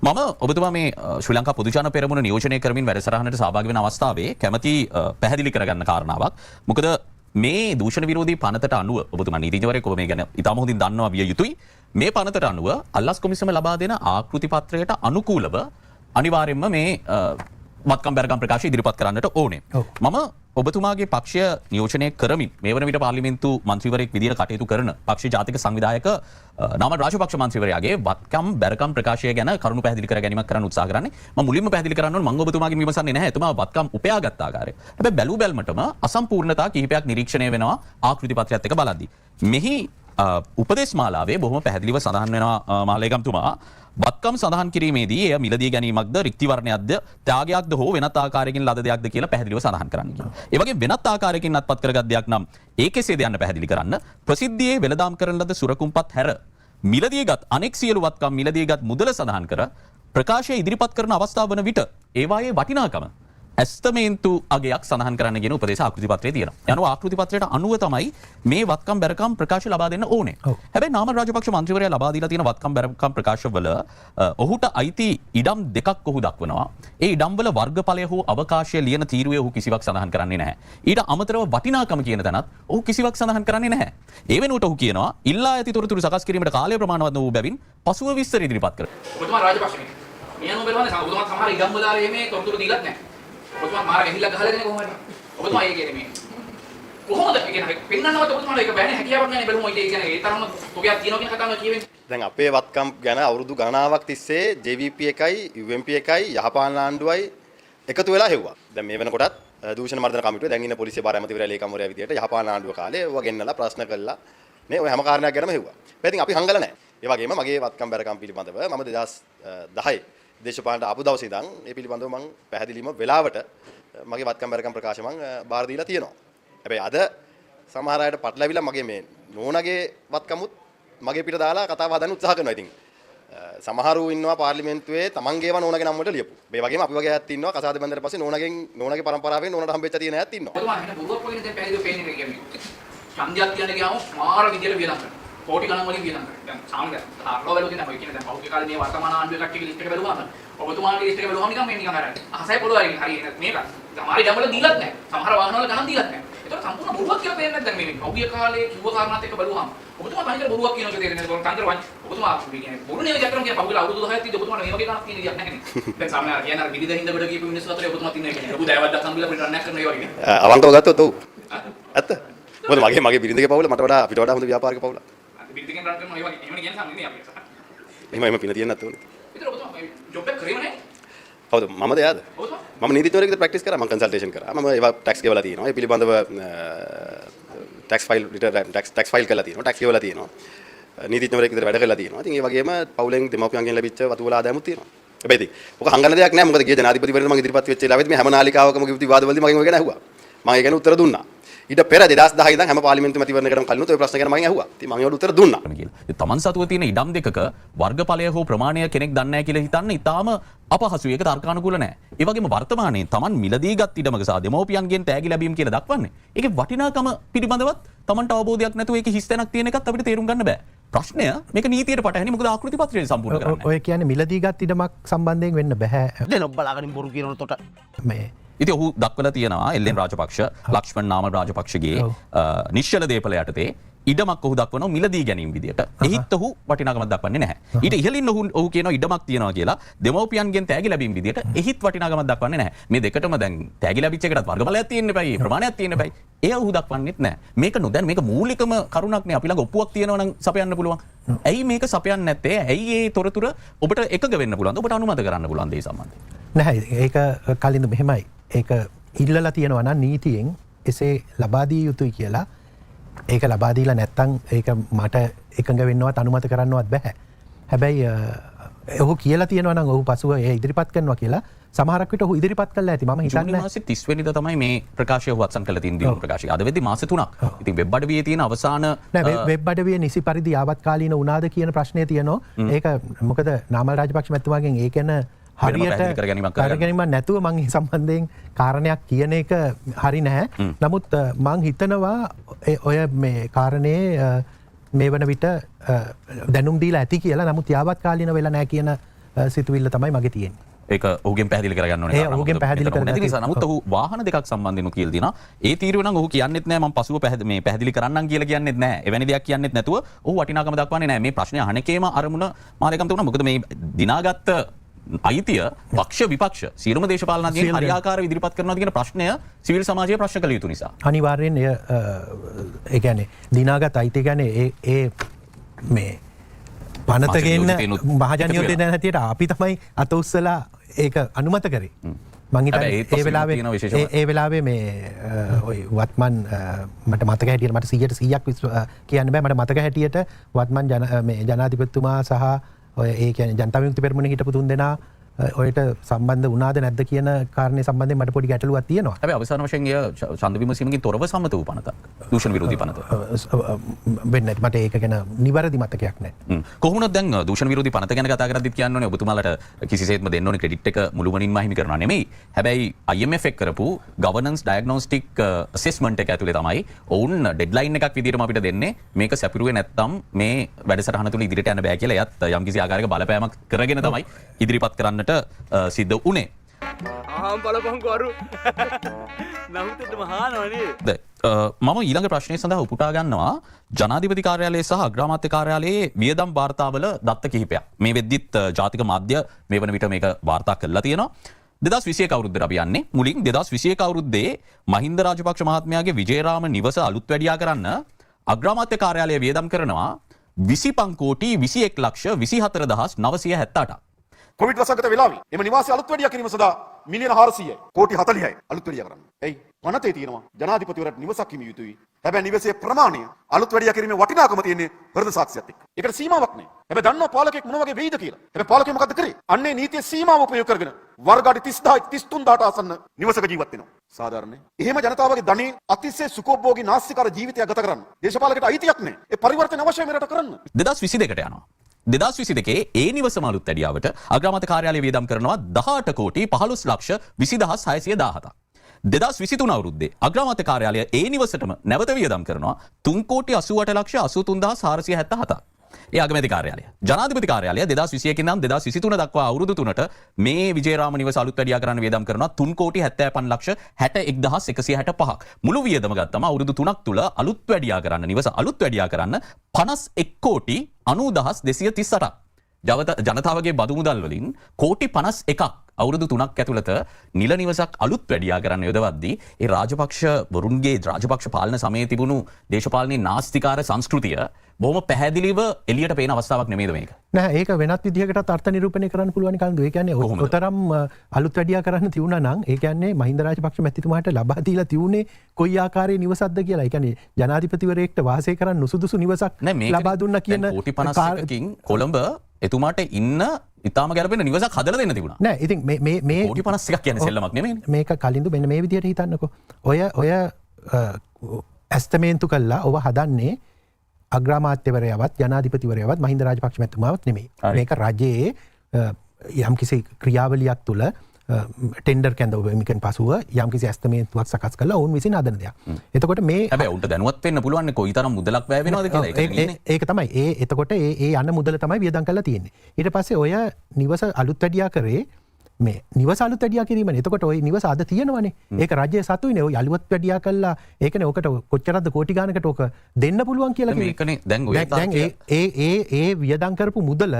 මම ඔබතුමා මේ ශ්‍රී ලංකා පොදු ජන පෙරමුණ නියෝජනය කරමින් වැඩසටහනට සහභාගී වෙන අවස්ථාවේ කැමැති පැහැදිලි කරගන්න කාරණාවක්. මොකද මේ දූෂණ විරෝධී පනතට අනුව ඔබතුමා නීතිඥවරයෙක් ඔබ මේ ගැන ඉතාම හොඳින් දන්නවා විය යුතුයි. මේ පනතට අනුව අල්ලස් කොමිසම ලබා දෙන ආකෘති පත්‍රයට අනුකූලව අනිවාර්යයෙන්ම මේ වත්කම් බැරකම් ප්‍රකාශය ඉදිරිපත් කරන්නට ඕනේ. මම ඔබතුමාගේ පක්ෂය නියෝජනය කරමින් මේ වන විට පාර්ලිමේන්තු මන්ත්‍රීවරයෙක් විදිහට කටයුතු කරන පක්ෂ ජාතික සංවිධායක නාමල් රාජපක්ෂ මන්ත්‍රීවරයාගේ වත්කම් බැරකම් ප්‍රකාශය ගැන කරුණු පැහැදිලි කර ගැනීමක් කරන්න උත්සාහ කරන්නේ. මම මුලින්ම පැහැදිලි කරන්න ඕන මම ඔබතුමාගෙන් විමසන්නේ නැහැ එතුමා වත්කම් උපයාගත් ආකාරය. හැබැයි බැලු බැලමටම අසම්පූර්ණතා කිහිපයක් නිරීක්ෂණය වෙනවා ආකෘති පත්‍රයත් එක්ක බලද්දී. මෙහි උපදේශ මාලාවේ බොහොම පැහැදිලිව සඳහන් වෙනවා මාලේගම්තුමා වත්කම් සඳහන් කිරීමේදී එය මිලදී ගැනීමක්ද රික්ති වර්ණයක්ද ත්‍යාගයක්ද හෝ වෙනත් ආකාරයකින් ලද දෙයක්ද කියලා පැහැදිලිව සඳහන් කරන්න කියනවා. ඒ වගේ වෙනත් ආකාරයකින් අත්පත් කරගත් දෙයක් නම් ඒ කෙසේද යන්න පැහැදිලි කරන්න. ප්‍රසිද්ධියේ වෙළඳාම් කරන ලද සුරකුම්පත් හැර මිලදීගත් අනෙක් සියලු වත්කම් මිලදීගත් මුදල සඳහන් කර ප්‍රකාශය ඉදිරිපත් කරන අවස්ථාව වන විට ඒවායේ වටිනාකම ඇස්තමේන්තු අගයක් සඳහන් කරන්න ගෙන උපදේශ ආකෘති පත්‍රයේ තියෙනවා. යනවා ආකෘති පත්‍රයට අනුව තමයි මේ වත්කම් බැරකම් ප්‍රකාශ ලබා දෙන්න ඕනේ. හැබැයි නාමල් රාජපක්ෂ මන්ත්‍රීවරයා ලබා දීලා තියෙන වත්කම් බැරකම් ප්‍රකාශවල ඔහුට අයිති ඉඩම් දෙකක් ඔහු දක්වනවා. ඒ ඉඩම් වල වර්ගඵලය හෝ අවකාශය ලියන තීරුවේ ඔහු කිසිවක් සඳහන් කරන්නේ නැහැ. ඊට අමතරව වටිනාකම කියන තැනත් ඔහු කිසිවක් සඳහන් කරන්නේ නැහැ. ඒ වෙනුවට ඔහු කියනවා ඉල්ලා ඇති තොරතුරු සකස් කිරීමට කාලය ප්‍රමාණවත් වූ බැවින් පසුව විස්තර ඉදිරිපත් කර. ඔබතුමා රාජපක්ෂ මේ නියම බැලුවානේ ඔබතුමා සමහර ඉඩම් වල මේ තොරතුරු දීලත් නැහැ. ඔබතුමා මාර ගහිල්ලක් ගහලා දෙන්නේ කොහොමද? ඔබතුමා ඒ කියන්නේ මේ කොහොමද ඒ කියන්නේ පෙන්නන්නවත් ඔබතුමාට ඒක බෑනේ හැකියාවක් නැහැ බලමු ඒ කියන්නේ ඒ තරම්ම තොගයක් තියෙනවා කියන කතාවක් කියවෙන්නේ. දැන් අපේ වත්කම් ගැන අවුරුදු ගණනාවක් තිස්සේ JVP එකයි UMP එකයි යහපාලන ආණ්ඩුවයි එකතු වෙලා හෙව්වා. දැන් මේ වෙනකොටත් දූෂණ මර්දන කමිටුවේ දැන් ඉන්න පොලිසිය බාර ඇමතිවරයා ලේකම්වරයා විදියට යහපාලන ආණ්ඩුව කාලේ ඒවා ගෙන්නලා ප්‍රශ්න කළා. මේ ඔය හැම කාරණයක් ගැනම හෙව්වා. ඉතින් අපි හංගල නැහැ. ඒ වගේම මගේ වත්කම් බැරකම් පිළිබඳව මම 2010 දේශපාලනට ආපු දවසේ ඉඳන් ඒ පිළිබඳව මම පැහැදිලිම වෙලාවට මගේ වත්කම් බැරකම් ප්‍රකාශ මම බාර දීලා තියෙනවා. හැබැයි අද සමහර අයට පටලැවිලා මගේ මේ නෝනගේ වත්කමුත් මගේ පිට දාලා කතාව හදන්න උත්සාහ කරනවා. ඉතින් සමහරු ඉන්නවා පාර්ලිමේන්තුවේ තමන්ගේව නෝනගේ නම් වලට ලියපු. මේ වගේම අපි වගේ අයත් ඉන්නවා කසාද බැඳලා පස්සේ නෝනගේ පරම්පරාවෙන් නෝනට හම්බෙච්ච තියෙන අයත් ඉන්නවා. ඔතන හිට බොරුවක් වගේ දැන් පැහැදිලිව පේන්නේ කියන්නේ. ඡන්දයක් කියන්නේ ගියාම මාර විදියට වියදම් කරනවා. කෝටි ගණන් වලින් වියදම් කරනවා. දැන් සාමාන්‍ය අරලෝ වැලුවකින් තමයි කියන්නේ දැන් පහුගිය කාලේ මේ වර්තමාන ආණ්ඩුවේ කට්ටියගේ ලිස්ට් එක බැලුවාම ඔබතුමාගේ ලිස්ට් එක බැලුවාම නිකන් මේ නිකන් අර අහසයි පොළොවයි හරි මේක සමහර ඉඩම් වල දීලත් නැහැ. සමහර වාහන වල ගණන් දීලත් නැහැ. ඒතකොට සම්පූර්ණ බොරුවක් කියලා පේන්නේ නැද්ද දැන් මේ පහුගිය කාලේ කිව්ව කාරණාත් එක්ක බැලුවාම ඔබතුමා තනිකර බොරුවක් කියනවා කියලා තේරෙන්නේ නැහැ. තනිකර ඔබතුමා කියන්නේ බොරු නේ විචාරම් කියන පහුගිය අවුරුදු 10ක් තිස්සේ ඔබතුමාට මේ වගේ කණක් තියෙන විදියක් නැහැ නේ. දැන් සාමාන්‍ය කියන අර විවිධ හින්දා බඩ කියපු මිනිස්සු අතරේ ඔබතුමා තින්නේ කියන්නේ ලොකු දයවද්දක් හම්බෙලා පිටර නැහැ කරන ඒ වගේ නේ. අවංකව ගත්තොත් ඔව්. ඇත්ත. මොකද මගේ බිරිඳගේ පවුල මට වඩා අපිට වඩා හොඳ ව්‍යාපාරික පවුලක්. බිරිඳගෙන් රන් කරනවා ඒ වගේ එහෙම කියන්නේ සම්මේ නේ අපි. එහෙම පින තියෙන්නේ නැතුනේ. විතර ඔබතුමා මේ ජොබ් එක කරේම නැහැ. හවුද මමද යාද? මම නීතිඥවරයෙක් විදිහට ප්‍රැක්ටිස් කරා මම කන්සල්ටේෂන් කරා. මම ඒවා ටැක්ස් ගෙවලා තියෙනවා. ඒ පිළිබඳව ටැක්ස් ෆයිල් ටැක්ස් ෆයිල් කරලා තියෙනවා. ටැක්ස් ගෙවලා තියෙනවා. නීතිඥවරයෙක් විදිහට වැඩ කරලා තියෙනවා. ඉතින් ඒ වගේම පවුලෙන් දෙමව්පියන්ගෙන් ලැබිච්ච වතු වල ආදායමුත් තියෙනවා. හැබැයි ඉතින් ඔක හංගන දෙයක් නෑ. මොකද ගිය ජනාධිපතිවරයාට මම ඉදිරිපත් වෙච්ච වෙලාවෙත් මේ හැම නාලිකාවකම කිව්ව විවාදවලදී මගෙන් ඔය ගැන ඇහුවා. මම ඒ ගැන උත්තර දුන්නා. ඊට පෙර 2010 ඉඳන් හැම පාර්ලිමේන්තු මැතිවරණයකටම කලිනුත් ඔය ප්‍රශ්න ගැන මගෙන් ඇහුවා. ඉතින් මම ඒවට උත්තර දුන්නා. තමන් සතුව තියෙන ඉඩම් දෙකක වර්ගඵලය හෝ ප්‍රමාණය කෙනෙක් දන්නේ නැහැ කියලා හිතන්න ඉතාම අපහසුයි. ඒක තර්කානුකූල නැහැ. ඒ වගේම වර්තමානයේ තමන් මිලදීගත් ඉඩමක සහ දෙමව්පියන්ගෙන් තෑගි ලැබීම කියලා දක්වන්නේ. ඒකේ වටිනාකම පිළිබඳවත් තමන්ට අවබෝධයක් නැතුව ඒකේ හිස් තැනක් තියෙන එකත් අපිට තේරුම් ගන්න බෑ. ප්‍රශ්නය මේක නීතියට පටහැනි මොකද ආකෘති පත්‍රයෙන් සම්පූර්ණ කරන්නේ. ඔය කියන්නේ මිලදීගත් ඉඩමක් සම්බන්ධයෙන් වෙන්න බෑ. දැන් ඔබ බලාගෙන බොරු කියනකොට මේ ඉතින් ඔහු දක්වලා තියෙනවා එල්.එන්. රාජපක්ෂ ලක්ෂ්මන් නාමල් රාජපක්ෂගේ නිශ්චල දේපල යටතේ ඉඩමක් ඔහු දක්වනවා මිලදී ගැනීම විදියට. එහිත් ඔහු වටිනාකමක් දක්වන්නේ නැහැ. ඊට ඉහළින් ඔහු කියනවා ඉඩමක් තියනවා කියලා දෙමව්පියන්ගෙන් තෑගි ලැබීම විදියට එහිත් වටිනාකමක් දක්වන්නේ නැහැ. මේ දෙකටම දැන් තෑගි ලැබිච්ච එකටත් වර්ගඵලයක් තියෙන්න එපයි ප්‍රමාණයක් තියෙන්න එපයි. එය ඔහු දක්වන්නේත් නැහැ. මේක නොදැන මේක මූලිකම කරුණක් නේ අපි ළඟ ඔප්පුවක් තියෙනවා නම් සපයන්න පුළුවන්. ඇයි මේක සපයන්නේ නැත්තේ? ඇයි ඒ තොරතුරු ඔබට එකග වෙන්න පුළුවන්ද? ඔබට අනුමත කරන්න පුළුවන්ද ඒ සම්බන්ධයෙන්? නැහැ. ඒක කලින්ද මෙහෙමයි. ඒක ඉල්ලලා තියෙනවා නම් නීතියෙන් එසේ ලබා දිය යුතුයි කියලා ඒක ලබා දීලා නැත්තම් ඒක මට එකඟ වෙන්නවත් අනුමත කරන්නවත් බෑ. හැබැයි ඔහු කියලා තියෙනවා නම් ඔහු පසුව ඒ ඉදිරිපත් කරනවා කියලා සමහරක් විට ඔහු ඉදිරිපත් කළා ඇති. මම හිතන්නේ ජූනි මාසේ 30 වෙනිදා තමයි මේ ප්‍රකාශය වත්සන් කළ තියෙන දින ප්‍රකාශය. අද වෙද්දි මාස 3ක්. ඉතින් වෙබ් අඩවියේ තියෙන අවසාන නෑ වෙබ් අඩවිය නිසි පරිදි යාවත්කාලීන වුණාද කියන ප්‍රශ්නේ තියෙනවා. ඒක මොකද නාමල් රාජපක්ෂ මැතිතුමාගෙන් ඒක ගැන හරියට කරගැනීමක් නැතුව මං සම්බන්ධයෙන් කාරණයක් කියන එක හරි නැහැ. නමුත් මං හිතනවා ඔය මේ කාරණේ මේ වන විට දැනුම් දීලා ඇති කියලා. නමුත් යාවත්කාලීන වෙලා නැහැ කියන සිතුවිල්ල තමයි මගේ තියෙන්නේ. ඒක ඔහුගෙන් පැහැදිලි කරගන්න ඕනේ. ඒ ඔහුගෙන් පැහැදිලි කරගන්න නැති නිසා නමුත් ඔහු වාහන දෙකක් සම්බන්ධයෙන් කියලා දිනා. ඒ තීරුව නම් ඔහු කියන්නෙත් නෑ මම පසුව පැහැදිලි කරන්නම් කියලා කියන්නෙත් නෑ. එවැනි දෙයක් කියන්නෙත් නැතුව ඔහු වටිනාකම දක්වන්නේ නෑ. මේ ප්‍රශ්නේ අහනකේම අරමුණ මාලකම් තුන. මොකද මේ දිනාගත්ත අයිතිය පක්ෂ විපක්ෂ සියලුම දේශපාලන අධ්‍යයන හරියාකාරව ඉදිරිපත් කරනවා කියන ප්‍රශ්නය සිවිල් සමාජයේ ප්‍රශ්න කළ යුතු නිසා. අනිවාර්යෙන් ඒ කියන්නේ දිනාගත් අයිතිය කියන්නේ ඒ මේ පනත ගේන්න මහජන යෝජනා හැටියට අපි තමයි අත උස්සලා ඒක අනුමත කරේ. මං හිතන්නේ ඒ වෙලාවේ මේ ඔය වත්මන් මට මතක හැටියට මට 100% කියන්න බෑ මට මතක හැටියට වත්මන් ජනාධිපතිතුමා සහ ඔය ඒ කියන්නේ ජනතා විමුක්ති පෙරමුණේ හිටපු තුන් දෙනා ඔයට සම්බන්ධ වුණාද නැද්ද කියන කාරණේ සම්බන්ධයෙන් මට පොඩි ගැටලුවක් තියෙනවා. හැබැයි අවසාන වශයෙන් ඡන්ද විමසීමකින් තොරව සම්මත වූ පනතක්. දූෂණ විරෝධී පනත. වෙන්නේ මට ඒක ගැන නිවැරදි මතකයක් නැහැ. කොහොමද දැන් දූෂණ විරෝධී පනත ගැන කතා කරද්දිත් කියන්න ඕනේ ඔබතුමාලට කිසිසේත්ම දෙන්න ඕනේ ක්‍රෙඩිට් එක මුළුමනින්ම අහිමි කරනවා නෙමෙයි. හැබැයි IMF එක කරපු governance diagnostic assessment එක ඇතුලේ තමයි ඔවුන් ඩෙඩ්ලයින් එකක් විදිහටම අපිට දෙන්නේ. මේක සැපිරුවේ නැත්තම් මේ වැඩසටහන තුල ඉදිරියට යන්න බෑ කියලා එයත් යම්කිසි ආකාරයක බලපෑමක් කරගෙන තමයි ඉදිරිපත් කරන්න සිද්ධ උනේ. බලපංකරු නමුත් මහානවනේ. මම ඊළඟ ප්‍රශ්නය සඳහා උපුටා ගන්නවා ජනාධිපති කාර්යාලය සහ අග්‍රාමාත්‍ය කාර්යාලයේ වියදම් වාර්තාවල දත්ත කිහිපයක්. මේ වෙද්දිත් ජාතික මාධ්‍ය මේ වන විට මේක වාර්තා කරලා තියෙනවා. 2021 අවුරුද්දට අපි යන්නේ. මුලින් 2021 අවුරුද්දේ මහින්ද රාජපක්ෂ මහත්මයාගේ විජේරාම නිවස අලුත් වැඩියා කරන්න අග්‍රාමාත්‍ය කාර්යාලය වියදම් කරනවා 25 කෝටි 21 ලක්ෂ 24978ක්. කොවිඩ් වසංගත වෙලාවේ එම නිවාසය අලුත් වැඩියා කිරීම සඳහා මිලියන 400යි කෝටි 40යි අලුත් වැඩියා කරන්න. එයි පනතේ තියෙනවා ජනාධිපතිවරයාට නිවසක් හිමි යුතුයි. හැබැයි නිවසේ ප්‍රමාණය අලුත් වැඩියා කිරීමේ වටිනාකම තියෙන්නේ හෘද සාක්ෂියත් එක්ක. ඒකට සීමාවක් නැහැ. හැබැයි දන්නවා පාලකෙක් මොන වගේ වෙයිද කියලා. හැබැයි පාලකයා මොකද්ද කරේ? අන්නේ නීතියේ සීමාව උපයෝග කරගෙන වර්ග අඩි 30000 33000ට ආසන්න නිවසක ජීවත් වෙනවා. සාධාරණයි. එහෙම ජනතාවගේ ධනෙ අතිශය සුඛෝභෝගී නාස්තිකාර ජීවිතයක් ගත කරන්න. දේශපාලකයට අයිතියක් නැහැ. ඒ පරිවර්තන අවශ්‍යයි මේ රට කරන්න. 2022කට යනවා. 2022 ඒ නිවසම අලුත් වැඩියාවට අග්‍රාමාත්‍ය කාර්යාලය වියදම් කරනවා 18 කෝටි 15 ලක්ෂ 20617ක්. 2023 අවුරුද්දේ අග්‍රාමාත්‍ය කාර්යාලය ඒ නිවසටම නැවත වියදම් කරනවා 3 කෝටි 88 ලක්ෂ 83477ක්. ඒ අගමැති කාර්යාලය. ජනාධිපති කාර්යාලය 2021 ඉඳන් 2023 දක්වා අවුරුදු 3ට මේ විජේරාම නිවස අලුත් වැඩියා කරන්න වියදම් කරනවා 3 කෝටි 75 ලක්ෂ 61165ක්. මුළු වියදම ගත්තම අවුරුදු 3ක් තුල අලුත් වැඩියා කරන්න නිවස අලුත් වැඩියා කරන්න 51 කෝටි 90238ක්. ජනතාවගේ බදු මුදල් වලින් කෝටි 51ක් අවුරුදු 3ක් ඇතුළත නිල නිවසක් අලුත් වැඩියා කරන්න යොදවද්දී ඒ රාජපක්ෂ වරුන්ගේ රාජපක්ෂ පාලන සමයේ තිබුණු දේශපාලනයේ නාස්තිකාර සංස්කෘතිය බොහොම පැහැදිලිව එළියට පේන අවස්ථාවක් නෙමෙයිද මේක? නෑ ඒක වෙනත් විදිහකටත් අර්ථ නිරූපණය කරන්න පුළුවන් කන්දු. ඒ කියන්නේ ඔතරම් අලුත් වැඩියා කරන්න තියුණා නම් ඒ කියන්නේ මහින්ද රාජපක්ෂ මැතිතුමාට ලබා දීලා තියුනේ කොයි ආකාරයේ නිවසක්ද කියලා. ඒ කියන්නේ ජනාධිපතිවරයෙක්ට වාසය කරන්න නුසුදුසු නිවසක් ලබා දුන්නා කියන කෝටි 51කින් කොළඹ එතුමාට ඉන්න ඉතාම ගැලපෙන නිවසක් හදලා දෙන්න තිබුණා. නෑ ඉතින් මේ කෝටි 51ක් කියන්නේ සෙල්ලමක් නෙමෙයිනේ. මේක කලින්දු මෙන්න මේ විදිහට හිතන්නකෝ. ඔය ඇස්තමේන්තු කළා ඔව හදන්නේ අග්‍රාමාත්‍යවරයවත් ජනාධිපතිවරයවත් මහින්ද රාජපක්ෂ මැතිතුමාවත් නෙමෙයි. මේක රජයේ යම්කිසි ක්‍රියාවලියක් තුළ ටෙන්ඩර් කැඳවීමකින් පසුව යම්කිසි ඇස්තමේන්තුවක් සකස් කළා ඔවුන් විසින් හදන දෙයක්. එතකොට මේ හැබැයි උන්ට දැනුවත් වෙන්න පුළුවන් නේ කොයිතරම් මුදලක් වැය වෙනවද කියලා. ඒක තමයි. එතකොට ඒ යන මුදල තමයි වියදම් කරලා තියෙන්නේ. ඊට පස්සේ ඔය නිවස අලුත් වැඩියා කරේ මේ නිවස අලුත් වැඩියා කිරීමනේ. එතකොට ওই නිවස අද තියෙනවනේ. ඒක රජයේ සතුයිනේ. ඔය අලුත් වැඩියා කළා ඒකනේ ඔකට කොච්චරද කෝටි ගානකට ඔක දෙන්න පුළුවන් කියලා මේකනේ දැන් ඔය ඒ වියදම් කරපු මුදල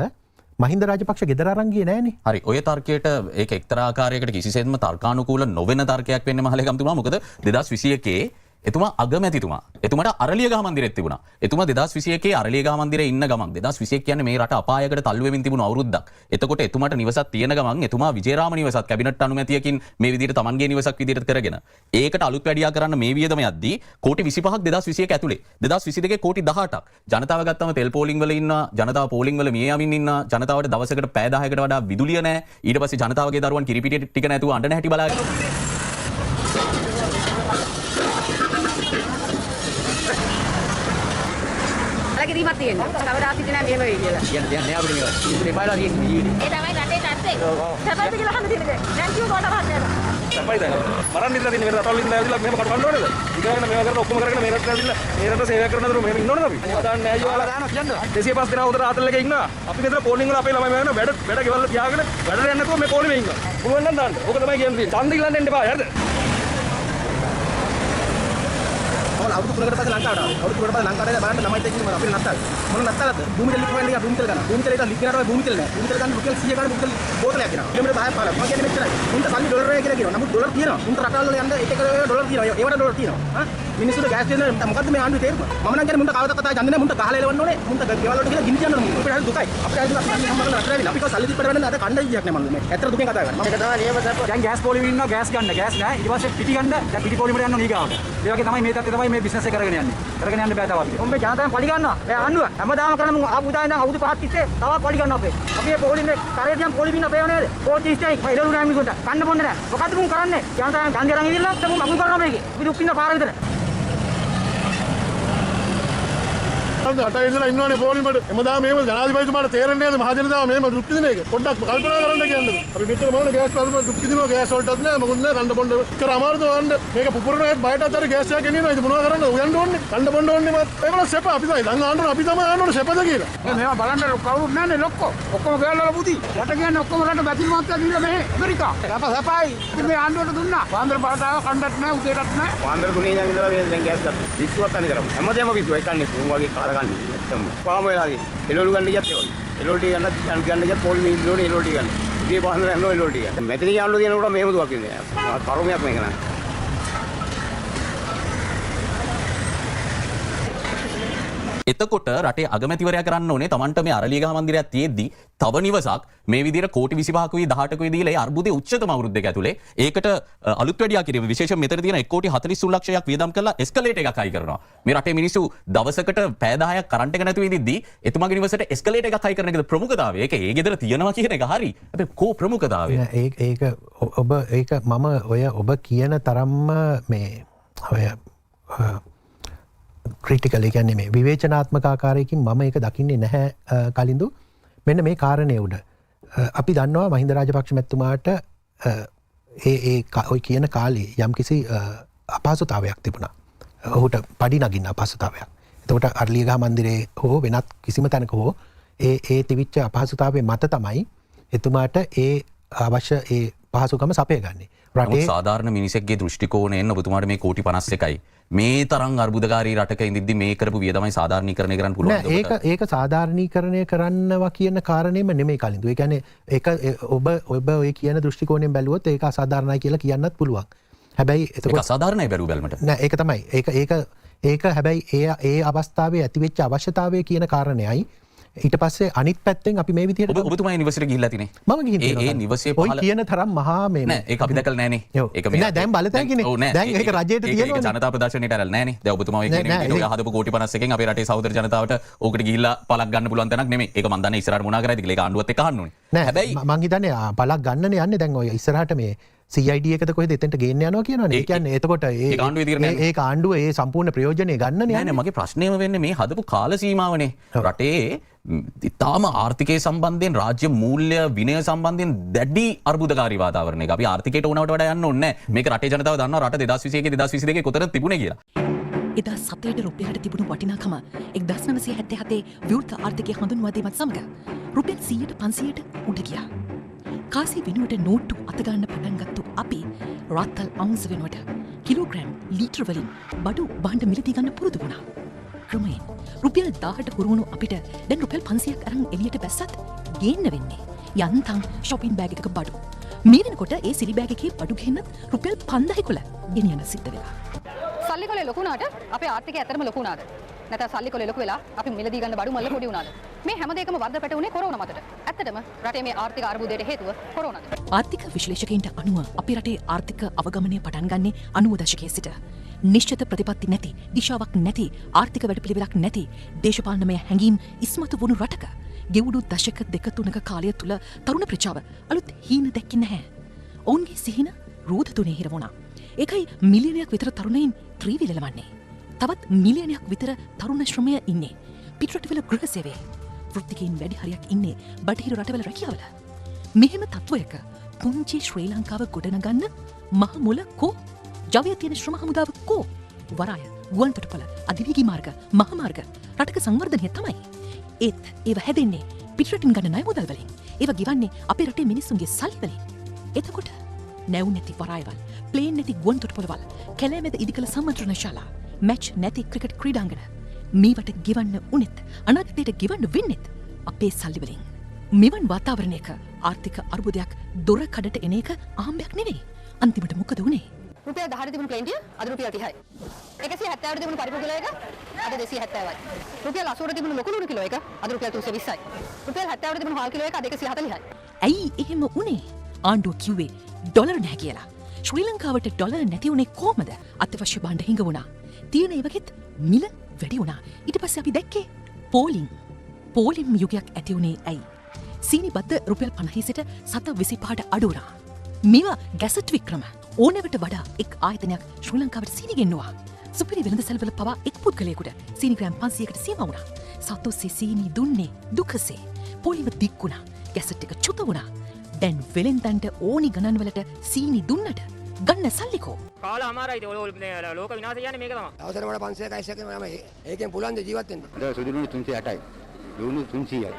මහින්ද රාජපක්ෂ ගෙදර අරන් ගියේ නෑනේ. හරි. ඔය තර්කයට ඒක එක්තරා ආකාරයකට කිසිසේත්ම තර්කානුකූල නොවන තර්කයක් වෙන්නේ මහලේකම්තුමා. මොකද 2021 එතුමා අගමැතිතුමා. එතුමාට අරලියගහ මන්දිරෙත් තිබුණා. එතුමා 2021 අරලියගහ මන්දිරේ ඉන්න ගමන් 2021 කියන්නේ මේ රට අපායකට තල්ලු වෙමින් තිබුණු අවුරුද්දක්. එතකොට එතුමාට නිවසක් තියෙන ගමන් එතුමා විජේරාම නිවසත් කැබිනට් අනුමැතියකින් මේ විදිහට තමන්ගේ නිවසක් විදිහට කරගෙන ඒකට අලුත් වැඩියා කරන්න මේ වියදම යද්දී කෝටි 25ක් 2021 ඇතුලේ 2022 කෝටි 18ක් ජනතාව ගත්තම තෙල් පෝලිං වල ඉන්නවා ජනතාව පෝලිං වල මිය යමින් ඉන්නවා ජනතාවට දවසකට පැය 10කට වඩා විදුලිය නැහැ ඊට පස්සේ ජනතාවගේ දරුවන් කිරිපිටි ටික නැතුව අඬන හැටි බලාගෙන කලකිරීමක් තියෙනවා. කවදාවත් හිතේ නැහැ මෙහෙම වෙයි කියලා. කියන්නේ නෑ අපිට මේවා. ඉතින් බයලා තියෙන්නේ ජීවිතේ. ඒ තමයි රටේ තත්ත්වය. සැපද කියලා අහන්න තියෙන්නේ. දැන් කිව්ව කොට රහත් වෙනවා. සපයි දැන්. මරන්න ඉඳලා තියෙන්නේ රටවල් ඉඳලා ඇවිල්ලා මෙහෙම කට කන්න ඕනේද? ඉතින් මේවා කරන ඔක්කොම කරගෙන මේ රටට ඇවිල්ලා මේ රට සේවය කරන අතර මෙහෙම ඉන්න ඕනේද අපි? දාන්න නෑ යෝලා දානවා කියන්නේ. 205 දෙනා උදේ ආතල් එකේ ඉන්නවා. අපි මෙතන පෝලිං වල අපේ ළමයි මම වැඩ ගෙවල් තියාගෙන වැඩට යන්න නැතුව මේ පෝලිමේ ඉන්නවා. පුළුවන් නම් දාන්න. ඕක තමයි කියන්නේ. ඡන්ද ඉල්ලන්න එන්න එපා. හරිද? අවුරුදු 3කට පස්සේ ලංකාවට ආවා. අවුරුදු 3කට පස්සේ ලංකාවට බලන්න ළමයිත් එක්ක ඉන්නවා. අපේ නත්තල්. මොන නත්තලද? භූමිතල ලික් හොයන්න ගියා භූමිතල ගන්න. භූමිතල එක ලික් කරනවා භූමිතල නෑ. භූමිතල ගන්න රුපියල් 100 ගන්න භූමිතල බෝතලයක් ගෙනවා. කිලෝමීටර් 10ක් පාලා. මම කියන්නේ මෙච්චරයි. උන්ට සල්ලි ඩොලර් එකේ කියලා කියනවා. නමුත් ඩොලර් තියෙනවා. උන්ට රටවල් වල යන්න එක ඩොලර් තියෙනවා. ඒවට ඩොලර් තියෙනවා. හා මිනිස්සුන්ට ගෑස් දෙන්න මොකද්ද මේ ආණ්ඩුවේ තේරුම? මම නම් කියන්නේ මුන්ට කවදාවත් කතා යන්නේ නෑ. මුන්ට ගහලා එලවන්න ඕනේ. මුන්ට ගෙවල් වලට කියලා ගිනි තියන්න ඕනේ. අපිට හරි දුකයි. අපිට හරි දුකයි. අපි සම්බන්ධ රට රැවිලා. අපි කව සල්ලි දීපට වෙන්න අද කණ්ඩායම් විදියක් නෑ මම මේ. ඇත්තට දුකෙන් කතා කරන්නේ. මම ඒක තමයි නියම සප්ප. දැන් ගෑස් පොලිමේ ඉන්නවා ගෑස් ගන්න. ගෑස් නෑ. ඊට පස්සේ පිටි ගන්න. දැන් පිටි පොලිමේට යන්න ඕනේ ඊගාවට. ඒ වගේ තමයි මේ තත්ත්වය තමයි මේ බිස්නස් එක කරගෙන යන්නේ. කරගෙන යන්න බෑ තව අපිට. උඹේ ජනතාවෙන් පලි ගන්නවා. ඒ ආණ්ඩුව හැමදාම කරන මු ආපු උදා ඉඳන් අවුරුදු 5ක් තිස්සේ තවත් පලි ගන්නවා අපේ. අපි මේ පොලිමේ කරේ දිහා පොලිමේ ඉන්න අපේ නේද? කෝටි ඉස්ටයි එළවලු නෑ මිනිසුන්ට. කන්න බොන්න නෑ. මොකද්ද මුන් කරන්නේ? ජනතාවෙන් ගන්දේ අරන් ඉවිල්ලා තමුන් කපුම් කරනවා මේකේ. අපි දුක් ඉන්න පාර විතර. රටේ ඉඳලා ඉන්නවනේ පොලිමේට. එමදා මේව ජනාධිපතිතුමාට තේරෙන්නේ නැද්ද මහජනතාව මේව දුක් විඳින එක? පොඩ්ඩක් කල්පනා කරන්න කියන්නේ. අපි මෙතන මොන ගෑස් වලට දුක් විඳිනවා ගෑස් වලටත් නෑ මොකුත් නෑ කන්න බොන්න. කර අමාරුද වන්න. මේක පුපුරනත් බයට අතර ගෑස් එකක් ගෙනියනවා. ඉතින් මොනවද කරන්නේ? උයන්න ඕනේ. කන්න බොන්න ඕනේ මත්. ඒගොල්ලෝ සෙප අපි තමයි ළඟ ආන්නෝ අපි තමයි ආන්නෝ සෙපද කියලා. මේවා බලන්න කවුරුත් නැන්නේ ලොක්කෝ. ඔක්කොම ගෑල්ලා පුති. යට කියන්නේ ඔක්කොම රට බැතිල් මාත්‍යා දීලා මේ ඇමරිකා. සපයි. ඉතින් මේ ආණ්ඩුවට දුන්නා. පාන්දර බලට ආව කණ්ඩත් නැහැ උදේටත් නැහැ. පාන්දර තුනේ ඉඳන් ඉඳලා දැන් ගෑස් ගත්තා. පිස්සුවක් අනේ කරමු. හැමදේම පිස්සුව එකන්නේ උන් වගේ කාලා ගන්න. නැත්තම් පාම වෙලා ගියේ. එළවලු ගන්න ගියත් ඒ වගේ. එළවලු ටික ගන්න ගියත් පොලිමේ ඉන්න ඕනේ එළවලු ටික ගන්න. ඉතින් පාන්දර යනවා එළවලු ටික. මෙතන යන්න දෙනකොට මේව දුවක් ඉන්නේ. කරුමයක් මේක නෑ. එතකොට රටේ අගමැතිවරයා කරන්න ඕනේ තමන්ට මේ අරලියගහ මන්දිරයක් තියෙද්දි තව නිවසක් මේ විදිහට කෝටි 25කුයි 18කුයි දීලා ඒ අර්බුදයේ උච්චතම අවුරුද්දක ඇතුලේ ඒකට අලුත් වැඩියා කිරීම විශේෂයෙන් මෙතන තියෙන 1 කෝටි 43 ලක්ෂයක් වියදම් කරලා එස්කලේටර් එකක් හයි කරනවා. මේ රටේ මිනිස්සු දවසකට පැය 10ක් කරන්ට් එක නැතුව ඉඳිද්දි එතුමාගේ නිවසට එස්කලේටර් එකක් හයි කරන එකද ප්‍රමුඛතාවය. ඒක ඒ ගෙදර තියනවා කියන එක හරි. අපි කෝ ප්‍රමුඛතාවය. ඒක ඔබ ඒක මම ඔය ඔබ කියන තරම්ම මේ ඔය ක්‍රිටිකල් කියන්නේ මේ විවේචනාත්මක ආකාරයකින් මම ඒක දකින්නේ නැහැ කලින්දු. මෙන්න මේ කාරණේ උඩ අපි දන්නවා මහින්ද රාජපක්ෂ මැතිතුමාට ඔය කියන කාලේ යම්කිසි අපහසුතාවයක් තිබුණා. ඔහුට පඩි නගින්න අපහසුතාවයක්. එතකොට අරලියගහ මන්දිරේ හෝ වෙනත් කිසිම තැනක හෝ ඒ තිබිච්ච අපහසුතාවයේ මත තමයි එතුමාට ඒ අවශ්‍ය ඒ පහසුකම සපයගන්නේ. රටේ සාධාරණ මිනිසෙක්ගේ දෘෂ්ටි කෝණයෙන් ඔබතුමාට මේ කෝටි 51යි මේ තරම් අර්බුදකාරී රටක ඉඳිද්දි මේ කරපු වියදමයි සාධාරණීකරණය කරන්න පුළුවන්. ඒක සාධාරණීකරණය කරනවා කියන කාරණේම නෙමෙයි කලින්දු. ඒ කියන්නේ ඒක ඔබ ඔය කියන දෘෂ්ටි කෝණයෙන් බැලුවොත් ඒක අසාධාරණයි කියලා කියන්නත් පුළුවන්. හැබැයි ඒක අසාධාරණයි බැලු බැලමට. නෑ ඒක තමයි. ඒක හැබැයි ඒ අවස්ථාවේ ඇතිවෙච්ච අවශ්‍යතාවය කියන කාරණේයි ඊට පස්සේ අනිත් පැත්තෙන් අපි මේ විදිහට ඔබතුමා නිවසට ගිහිල්ලා තිනේ. මම ගිහින් තියෙනවා. ඒ නිවසේ ඔය කියන තරම් මහා මේ නෑ ඒක අපි දැකලා නෑනේ. ඒක නෑ දැන් බලතැනකිනේ. දැන් ඒක රජයට තියෙනවනේ. ඒක ජනතා ප්‍රදර්ශනයට ඇරලා නෑනේ. දැන් ඔබතුමා ඔය කියන විදිහට හදපු කෝටි 51කින් අපේ රටේ සහෝදර ජනතාවට ඕකට ගිහිල්ලා පළක් ගන්න පුළුවන් තැනක් නෙමෙයි. ඒක මම දන්නේ ඉස්සරහට මොනා කරයිද කියලා ඒක ආණ්ඩුවත් එක්ක අහන්න ඕනේ. හැබැයි මං හිතන්නේ පළක් ගන්නනේ යන්නේ දැන් ඔය ඉස්සරහට මේ CID එකද කොහෙද එතෙන්ට ගේන්න යනවා කියනවනේ. ඒ කියන්නේ එතකොට ඒ ආණ්ඩුව ඒ සම්පූර්ණ ප්‍රයෝජනෙ ගන්නනේ යන්නේ. නෑ මගේ ප්‍රශ්නේම වෙන්නේ මේ හදපු කාල සීමාවනේ. රටේ ඉතාම ආර්ථිකය සම්බන්ධයෙන් රාජ්‍ය මූල්‍ය විනය සම්බන්ධයෙන් දැඩි අර්බුදකාරී වාතාවරණයක අපි ආර්ථිකයට උනවට වඩා යන්න ඕනේ නැහැ. මේක රටේ ජනතාව දන්නවා රට 2021 2022 කොතනද තිබුණේ කියලා. එදා සතයට රුපියලට තිබුණු වටිනාකම 1977 විවෘත ආර්ථිකය හඳුන්වා දීමත් සමග රුපියල් 100ට 500ට උඩ ගියා. කාසි වෙනුවට නෝට්ටු අතගන්න පටන් ගත්තු අපි රත්තල් අවුන්ස් වෙනුවට කිලෝග්‍රෑම් ලීටර් වලින් බඩු භාණ්ඩ මිලදී ගන්න පුරුදු වුණා. ක්‍රමයෙන් රුපියල් 1000ට හුරුවුණු අපිට දැන් රුපියල් 500ක් අරන් එළියට බැස්සත් ගේන්න වෙන්නේ යන්තම් shopping bag එකක බඩු. මේ වෙනකොට ඒ සිලි බෑග් එකේ බඩු ගෙන්නත් රුපියල් 5000 ගෙනියන්න සිද්ධ වෙලා. සල්ලි කොලේ ලොකු වුණාට අපේ ආර්ථිකය ඇත්තටම ලොකු වුණාද? නැත්නම් සල්ලි කොලේ ලොකු වෙලා අපි මිලදී ගන්න බඩු මල්ල පොඩි වුණාද? මේ හැම දෙයකම වර්ධ පැටවුනේ කොරෝනා මතට. ඇත්තටම රටේ මේ ආර්ථික අර්බුදයට හේතුව කොරෝනාද? ආර්ථික විශ්ලේෂකයින්ට අනුව අපේ රටේ ආර්ථික අවගමනය පටන් ගන්නේ 90 දශකයේ සිට. නිශ්චිත ප්‍රතිපත්ති නැති, දිශාවක් නැති, ආර්ථික වැඩපිළිවෙලක් නැති, දේශපාලනමය හැඟීම් ඉස්මතු වුණු රටක ගෙවුණු දශක දෙක තුනක කාලය තුල තරුණ ප්‍රජාව අලුත් හීන දැක්කේ නැහැ. ඔවුන්ගේ සිහින රෝද තුනේ හිර වුණා. ඒකයි මිලියනයක් විතර තරුණයින් ත්‍රිවිලලවන්නේ. තවත් මිලියනයක් විතර තරුණ ශ්‍රමය ඉන්නේ. පිටරටවල ගෘහ සේවයේ වෘත්තිකයින් වැඩි හරියක් ඉන්නේ බටහිර රටවල රැකියාවල. මෙහෙම තත්ත්වයක පුංචි ශ්‍රී ලංකාව ගොඩනගන්න මහ මුල කෝ? ජවය තියෙන ශ්‍රම හමුදාව කෝ? වරාය, ගුවන්තොටුපළ, අධිවේගී මාර්ග, මහමාර්ග රටක සංවර්ධනය තමයි. ඒත් ඒව හැදෙන්නේ පිටරටින් ගන්න ණය මුදල් වලින්. ඒව ගෙවන්නේ අපේ රටේ මිනිස්සුන්ගේ සල්ලි වලින්. එතකොට නැව් නැති වරායවල්, ප්ලේන් නැති ගුවන්තොටුපළවල්, කැලෑමැද ඉදිකළ සම්මන්ත්‍රණ ශාලා, මැච් නැති ක්‍රිකට් ක්‍රීඩාංගන මේවට ගෙවන්න උනෙත් අනාගතයට ගෙවන්න වෙන්නෙත් අපේ සල්ලි වලින්. මෙවන් වාතාවරණයක ආර්ථික අර්බුදයක් දොර කඩට එන එක ආම්බයක් නෙවෙයි. අන්තිමට මොකද වුනේ? රුපියල් 10ට තිබුණු ප්ලේන්ටිය අද රුපියල් 30යි. 170ට තිබුණු පරිප්පු කිලෝ එක අද 270යි. රුපියල් 80ට තිබුණු ලොකු ලුණු කිලෝ එක අද රුපියල් 320යි. රුපියල් 70ට තිබුණු හාල් කිලෝ එක අද 140යි. ඇයි එහෙම උනේ? ආණ්ඩුව කිව්වේ ඩොලර් නැහැ කියලා. ශ්‍රී ලංකාවට ඩොලර් නැති වුණේ කොහමද? අත්‍යවශ්‍ය භාණ්ඩ හිඟ වුණා. තියෙන ඒවගෙත් මිල වැඩි වුණා. ඊට පස්සේ අපි දැක්කේ පෝලිම් යුගයක් ඇති වුණේ ඇයි? සීනි බද්ද රුපියල් 50 සිට 725ට අඩු වුණා. මේවා ගැසට් වික්‍රම ඕනෑවට වඩා එක් ආයතනයක් ශ්‍රී ලංකාවට සීනි ගෙන්නවා. සුපිරි වෙළඳසැල්වල පවා එක් පුද්ගලයෙකුට සීනි ග්‍රෑම් 500කට සීමා වුණා. සතුසේ සීනි දුන්නේ දුකසේ. පොලිම දික් වුණා. ගැසට් එක චුත වුණා. දැන් වෙළෙන්දන්ට ඕනි ගණන් වලට සීනි දුන්නට ගන්න සල්ලිකෝ. කාලා අමාරයි ලෝක විනාශය කියන්නේ මේක තමයි. අවසර මට 500ක ඇස්සක මම ඒකෙන් පුළුවන් ද ජීවත් වෙන්න. දැන් සුදුනුනේ 308යි. ලුණු 300යි.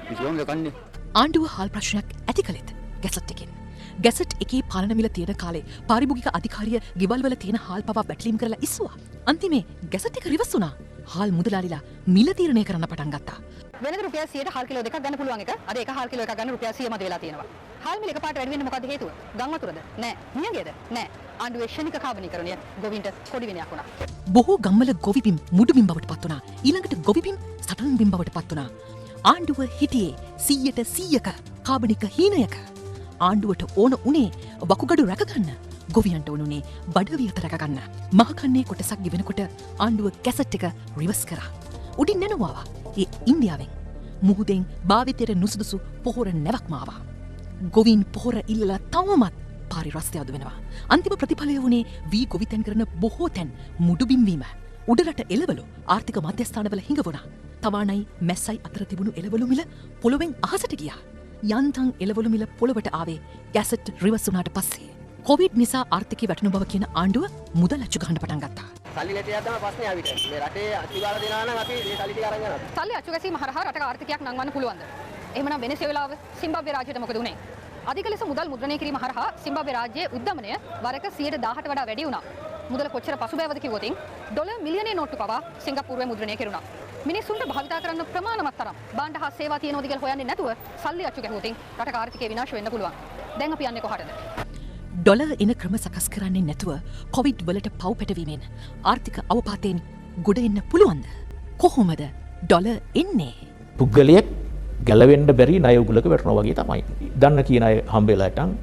කිසිවම් දෙකන්නේ. ආණ්ඩුව හාල් ප්‍රශ්නයක් ඇති කළෙත් ගැසට් එකෙන්. ගැසට් එකේ පාලන මිල තියෙන කාලේ පාරිභෝගික අධිකාරිය ගෙවල් වල තියෙන හාල් පවා බැටලීම් කරලා ඉස්සුවා. අන්තිමේ ගැසට් එක රිවර්ස් වුණා. හාල් මුදලාලිලා මිල තීරණය කරන්න පටන් ගත්තා. වෙනද රුපියල් 100ට හාල් කිලෝ දෙකක් ගන්න පුළුවන් එක අද එක හාල් කිලෝ එකක් ගන්න රුපියල් 100 මත වෙලා තියෙනවා. හාල් මිල එකපාරට වැඩි වෙන්න මොකද්ද හේතුව? ගම් වතුරද? නෑ. නියගේද? නෑ. ආණ්ඩුවේ ශනික කාබනීකරණය ගොවින්ට කොඩි විනයක් වුණා. බොහෝ ගම්වල ගොවිබිම් මුඩුබිම් බවට පත් වුණා. ඊළඟට ගොවිබිම් සටන් බිම් බවට පත් වුණා. ආණ්ඩුව හිටියේ 100%ක කාබනික හීනයක. ආණ්ඩුවට ඕන උනේ වකුගඩු රැකගන්න. ගොවියන්ට ඕනුනේ බඩ වියත රැකගන්න. මහකන්නේ කොටසක් ගෙවෙනකොට ආණ්ඩුව කැසට් එක රිවර්ස් කරා. උඩින් නැනුවාවා. ඒ ඉන්දියාවෙන් මුහුදෙන් භාවිතයට නුසුදුසු පොහොර නැවක්ම ආවා. ගොවින් පොහොර ඉල්ලලා තවමත් පාරි රස්ತೆ අඩු වෙනවා. අන්තිම ප්‍රතිඵලය වුණේ වී ගොවිතැන් කරන බොහෝ තැන් මුඩුබිම් වීම. උඩරට එළවලු ආර්ථික මධ්‍යස්ථානවල හිඟ වුණා. තවාණයි මැස්සයි අතර තිබුණු එළවලු මිල පොළොවෙන් අහසට ගියා. යන්තම් එළවලු මිල පොළොවට ආවේ ගැසට් රිවර්ස් වුණාට පස්සේ. කොවිඩ් නිසා ආර්ථිකය වැටුණු බව කියන ආණ්ඩුව මුදල් අච්චු ගන්න පටන් ගත්තා. සල්ලි නැති යද්දම ප්‍රශ්නේ ආවිත. මේ රටේ අතිගාල දෙනවා නම් අපි මේ සල්ලි ටික අරන් යනවා. සල්ලි අච්චු ගැසීම හරහා රටක ආර්ථිකයක් නංවන්න පුළුවන්ද? එහෙමනම් වෙනසෙලාව සිම්බාබ්වේ රාජ්‍යයට මොකද උනේ? අධික ලෙස මුදල් මුද්‍රණය කිරීම හරහා සිම්බාබ්වේ රාජ්‍යයේ උද්දමනය වරක 110ට වඩා වැඩි වුණා. මුදල කොච්චර පසුබෑවද කිව්වොත් ඩොලර් මිලියනයේ නෝට්ටු පවා සිංගප්පූරුවේ මුද්‍රණය කෙරුණා. මිනිස්සුන්ට භාවිතා කරන්න ප්‍රමාණවත් තරම් භාණ්ඩ හා සේවා තියෙනවද කියලා හොයන්නේ නැතුව සල්ලි අච්චු ගැහුවොත් රටක ආර්ථිකය විනාශ වෙන්න පුළුවන්. දැන් අපි යන්නේ කොහටද? ඩොලර් එන ක්‍රම සකස් කරන්නේ නැතුව කොවිඩ් වලට පව් පැටවීමෙන් ආර්ථික අවපාතයෙන් ගොඩ එන්න පුළුවන්ද? කොහොමද ඩොලර් එන්නේ? පුද්ගලයෙක් ගැලවෙන්න බැරි ණය උගලක වැටෙනවා වගේ තමයි. දන්න කියන අය හම්බෙලා හිටන්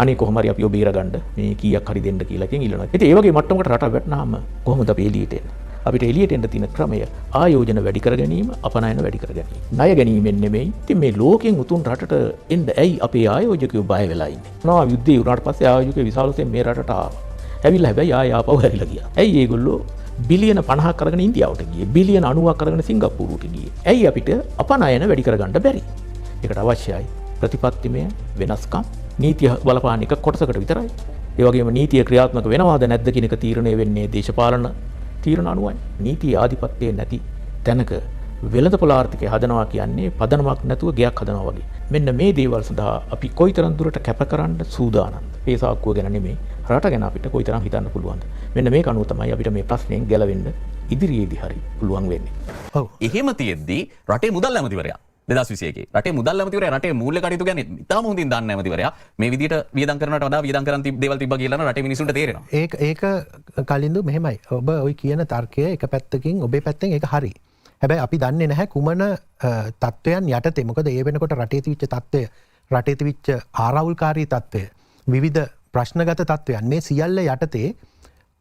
අනේ කොහොම හරි අපිව බේරගන්න මේ කීයක් හරි දෙන්න කියලා එකෙන් ඉල්ලනවා. ඉතින් ඒ වගේ මට්ටමකට රට වැටෙනාම කොහොමද අපි එළියට එන්නේ? අපිට එළියට එන්න තියෙන ක්‍රමය ආයෝජන වැඩි කර ගැනීම, අපනයන වැඩි කර ගැනීම. ණය ගැනීමෙන් නෙමෙයි. ඉතින් මේ ලෝකෙන් උතුම් රටට එන්න ඇයි අපේ ආයෝජකයෝ බය වෙලා ඉන්නේ? මොනවා යුද්ධය වුණාට පස්සේ ආයෝජකයෝ විශාලයෙන් මේ රටට ආවා. ඇවිල්ලා හැබැයි ආපහු හැරිලා ගියා. ඇයි ඒගොල්ලෝ බිලියන 50ක් අරගෙන ඉන්දියාවට ගියේ? බිලියන 90ක් අරගෙන සිංගප්පූරුවට ගියේ? ඇයි අපිට අපනයන වැඩි කරගන්න බැරි? ඒකට අවශ්‍යයි ප්‍රතිපත්තිමය වෙනස්කම්. නීතිය බලපාන එක කොටසකට විතරයි. ඒ වගේම නීතිය ක්‍රියාත්මක වෙනවද නැද්ද කියන එක තීරණය වෙන්නේ දේශපාලන තීරණ අනුවයි. නීති ආධිපත්‍යය නැති තැනක වෙළඳපොළ ආර්ථිකය හදනවා කියන්නේ පදනමක් නැතුව ගයක් හදනවා වගේ. මෙන්න මේ දේවල් සඳහා අපි කොයිතරම් දුරට කැප කරන්න සූදානම්ද? මේ සාක්කුව ගැන නෙමෙයි රට ගැන අපිට කොයිතරම් හිතන්න පුළුවන්ද? මෙන්න මේක අනුව තමයි අපිට මේ ප්‍රශ්نين ගැලවෙන්න ඉදිරියේදී හරි පුළුවන් වෙන්නේ. ඔව්. එහෙම තියෙද්දී රටේ මුදල් ඇමතිවරයා 2021 රටේ මුදල් ඇමතිවරයා රටේ මූල්‍ය කටයුතු ගැන ඉතාම හොඳින් දන්න ඇමතිවරයා මේ විදිහට වියදම් කරනට වඩා වියදම් කරන් දේවල් තිබ්බා කියලා රටේ මිනිසුන්ට තේරෙනවා. ඒක කලින්දු මෙහෙමයි. ඔබ ওই කියන තර්කය එක පැත්තකින් ඔබේ පැත්තෙන් ඒක හරි. හැබැයි අපි දන්නේ නැහැ කුමන තත්ත්වයන් යටතේ. මොකද ඒ වෙනකොට රටේ තිබිච්ච තත්ත්වය, රටේ තිබිච්ච ආරවුල්කාරී තත්ත්වය, විවිධ ප්‍රශ්නගත තත්ත්වයන් මේ සියල්ල යටතේ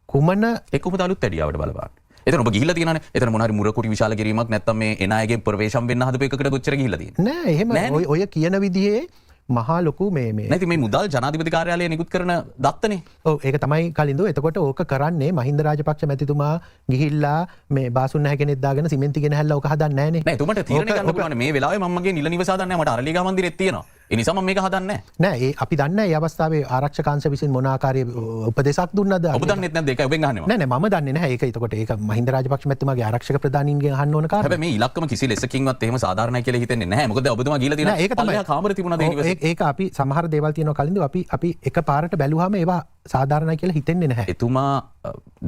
කුමන එක්කම අලුත් ඇඩියාවට බලපාන. එතන ඔබ ගිහිල්ලා තියෙනනේ. එතන මොන හරි මුරකුටි විශාල කිරීමක් නැත්තම් මේ එන අයගේ ප්‍රවේශම් වෙන්න හදපු එකකට කොච්චර ගිහිල්ලා තියෙන්නේ? නෑ එහෙම ඔය කියන විදිහේ මහා ලොකු මේ නැති මේ මුදල් ජනාධිපති කාර්යාලය නිකුත් කරන දත්තනේ. ඔව් ඒක තමයි කලින්දු. එතකොට ඕක කරන්නේ මහින්ද රාජපක්ෂ මැතිතුමා ගිහිල්ලා මේ බාසුන් නැහැ කෙනෙක් දාගෙන සිමෙන්ති ගෙන හැල්ලා ඕක හදන්නේ නැහනේ. නෑ එතුමට තීරණය ගන්න පුළුවන් මේ වෙලාවේ මම මගේ නිල නිවස හදන්නේ මට අරලියගහ මන්දිරෙත් තියෙනවා. ඒ නිසා මම මේක හදන්නේ නෑ. ඒ අපි දන්නේ නැහැ මේ අවස්ථාවේ ආරක්ෂකාංශ විසින් මොන ආකාරයේ උපදේශක් දුන්නද? ඔබ දන්නෙත් නැද්ද ඒක ඔබෙන් අහන්නේ නෑ මම දන්නේ නැහැ. ඒක එතකොට ඒක මහින්ද රාජපක්ෂ මැතිතුමාගේ ආරක්ෂක ප්‍රධානීන්ගෙන් අහන්න ඕන කාරණා. හැබැයි මේ ඉලක්කම කිසි ලෙසකින්වත් එහෙම සාධාරණයි කියලා හිතෙන්නේ නැහැ. මොකද ඔබතුමා ගිහලා තියෙන ඒක තමයි කාමරේ තිබුණාද ඒ නිවසේ? ඒක අපි සමහර දේවල් තියෙනවා කලින්දු අපි එක පාරට බැලුවාම ඒවා සාධාරණයි කියලා හිතෙන්නේ නැහැ. එතුමා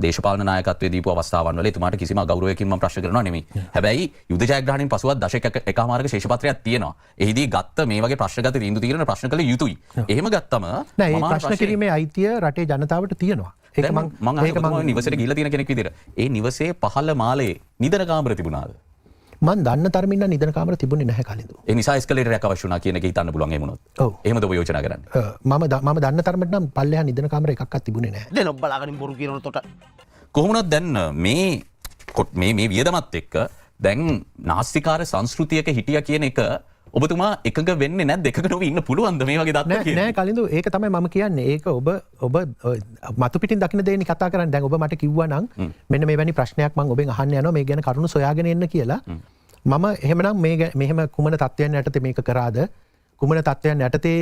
දේශපාලන නායකත්වයේ දීපු අවස්ථාවන් වල එතුමාට කිසිම ගෞරවයකින් මම ප්‍රශ්න කරනවා නෙමෙයි. හැබැයි යුද ජයග්‍රහණයෙන් පසුවත් දශක එකමාරක ශේෂපත්‍රයක් තියෙනවා. එහිදී ගත්ත මේ වගේ ප්‍රශ්නගත තීන්දුව తీරන ප්‍රශ්න කළ යුතුයි. එහෙම ගත්තම නෑ ඒ ප්‍රශ්න කිරීමේ අයිතිය රටේ ජනතාවට තියෙනවා. ඒක මම නිවසේට ගිහලා තියෙන කෙනෙක් විදිහට ඒ නිවසේ පහළ මාලේ නිදන කාමර තිබුණාද? මම දන්න තරමින් නම් නිදන කාමර තිබුණේ නැහැ කලින්දු. ඒ නිසා එස්කලේටරයක් අවශ්‍ය වුණා කියන එක හිතන්න පුළුවන් එහෙම වුණොත්. ඔව්. එහෙමද ඔබ යෝජනා කරන්නේ? මම දන්න තරමට නම් පල්ලෙහා නිදන කාමර එකක්වත් තිබුණේ නැහැ. දැන් ඔබ බලාගෙන බොරු කියනකොට කොහොමුණත් දැන් මේ වියදමත් එක්ක දැන් නාස්තිකාර සංස්කෘතියක හිටියා කියන එක ඔබතුමා එකඟ වෙන්නේ නැද්ද? එකක නොවී ඉන්න පුළුවන්ද මේ වගේ දත්ත කියන්නේ? නෑ කලින්දු ඒක තමයි මම කියන්නේ. ඒක ඔබ මතු පිටින් දකින්න දෙන්නේ කතා කරන්නේ. දැන් ඔබ මට කිව්වා නම් මෙන්න මේ වැනි ප්‍රශ්නයක් මම ඔබෙන් අහන්න යනවා මේ ගැන කරුණු සොයාගෙන එන්න කියලා. මම එහෙමනම් මෙහෙම කුමන තත්ත්වයන් යටතේ මේක කරාද? කුමන තත්ත්වයන් යටතේ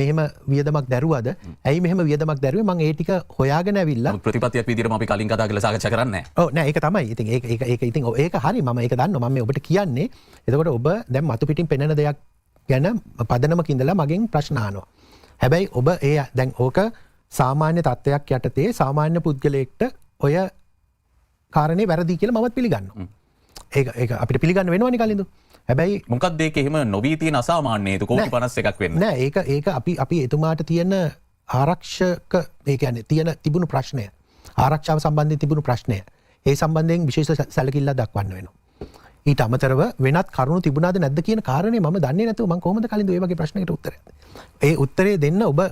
මෙහෙම වියදමක් දැරුවද? ඇයි මෙහෙම වියදමක් දැරුවේ? මම ඒ ටික හොයාගෙන ඇවිල්ලා ප්‍රතිපත්තියක් විදිහට අපි කලින් කතා කරලා සාකච්ඡා කරන්නේ නැහැ. ඔව් නෑ ඒක තමයි. ඉතින් ඒක ඉතින් ඒක හරි. මම ඒක දන්නවා. මම මේ ඔබට කියන්නේ. එතකොට ඔබ දැන් මතු පිටින් පෙනෙන දෙයක් ගැන පදනමක ඉඳලා මගෙන් ප්‍රශ්න අහනවා. හැබැයි ඔබ දැන් ඕක සාමාන්‍ය තත්ත්වයක් යටතේ සාමාන්‍ය පුද්ගලයෙක්ට ඔය කාරණේ වැරදි කියලා මමත් පිළිගන්නවා. ඒක අපිට පිළිගන්න වෙනවනේ කලින්දු. හැබැයි මොකක්ද ඒක එහෙම නොවී තියෙන අසාමාන්‍ය හේතු කෝටි 51ක් වෙන්න. නෑ ඒක අපි එතුමාට තියෙන ආරක්ෂක ඒ කියන්නේ තිබුණු ප්‍රශ්නය. ආරක්ෂාව සම්බන්ධයෙන් තිබුණු ප්‍රශ්නය. ඒ සම්බන්ධයෙන් විශේෂ සැලකිල්ලක් දක්වන්න වෙනවා. ඊට අමතරව වෙනත් කරුණු තිබුණාද නැද්ද කියන කාරණේ මම දන්නේ නැතුව මම කොහොමද කලින්දු මේ වගේ ප්‍රශ්නයකට උත්තරයක් ඒ උත්තරේ දෙන්න ඔබ